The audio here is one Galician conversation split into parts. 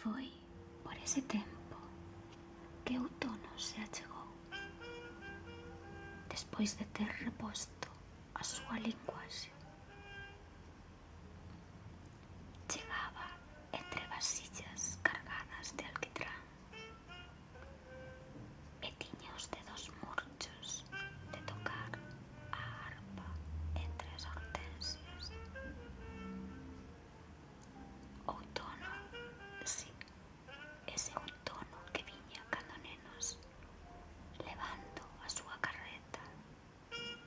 foi por ese tempo que outono se achegou, despois de ter reposto a súa linguaxe. Chegaba entre vasillas cargadas de alquitrán e tiña os dedos murchos de tocar a arpa entre as hortensias. Outono, si, ese outono que viña cando nenos, levando a súa carreta,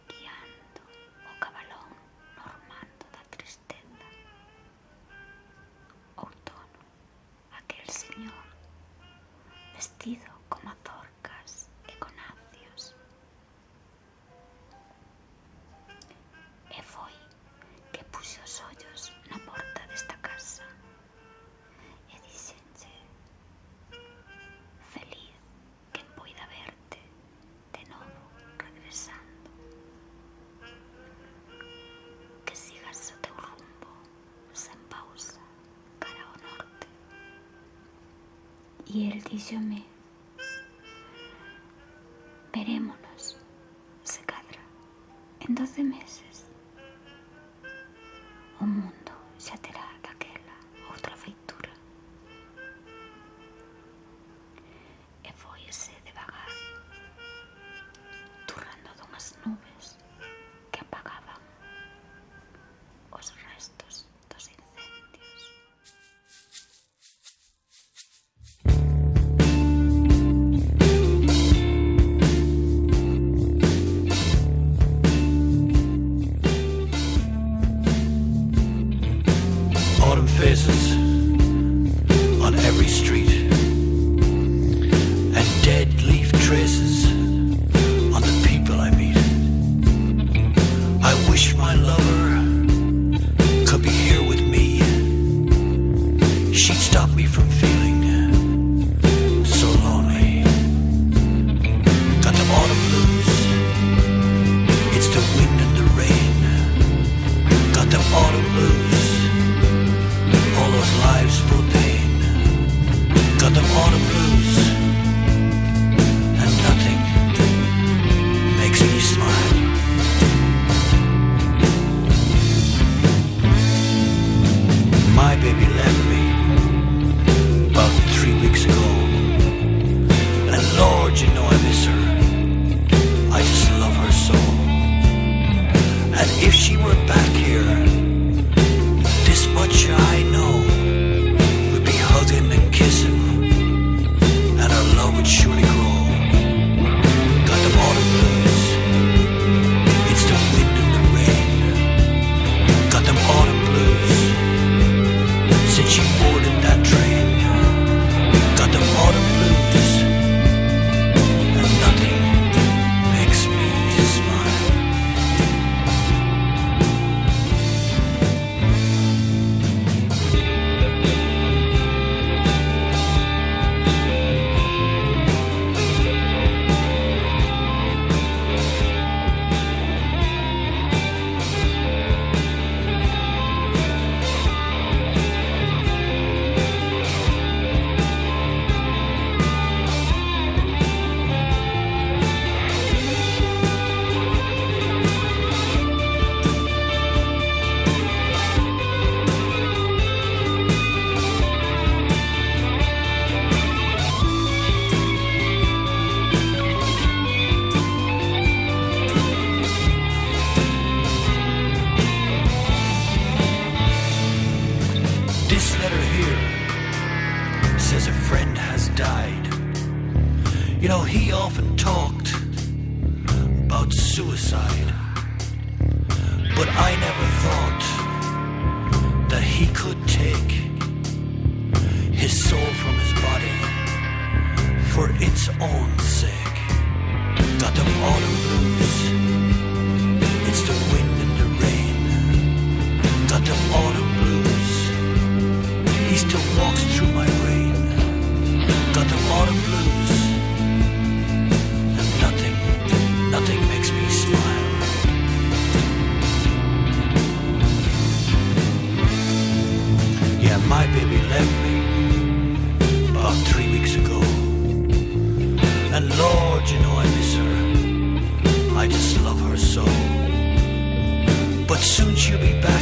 guiando o cabalón normando da tristeza. Outono, aquel señor, vestido con mazorcas e con acios. E foi que puxe os ollos na porta desta casa e dixenche: feliz quen poida verte de novo regresando, que sigas o teu rumbo sen pausa cara ao norte. E el díxome: verémonos, se cadra, en 12 meses. O mundo xa terá daquela outra feitura. E foise devagar, turrando dunhas nubes que apagaban os restos dos incendios. Autumn faces on every street, and dead leaf traces on the people I meet. I wish my lover could be here with me. She'd stop me from feeling so lonely. Got the autumn blues, it's the wind and the rain. Got the autumn blues, all those lives full of pain. Got the autumn blues, and nothing makes me smile. My baby left me about 3 weeks ago, and Lord, you know I miss her. I just love her so. And if she were back here, this much I know, we'd be hugging and kissing, and our love would surely grow. Got the autumn blues, it's the wind and the rain. Got them autumn blues, since you boarded that train. Got them autumn blues, and nothing makes me smile. This letter here says a friend has died. You know, he often talked about suicide, but I never thought that he could take his soul from his body for its own sake. Got the autumn blues, it's the wind and the rain. Got the autumn blues, he still walks through my brain. Got the autumn blues, and nothing makes me smile. Yeah, my baby left me I just love her so. But soon she'll be back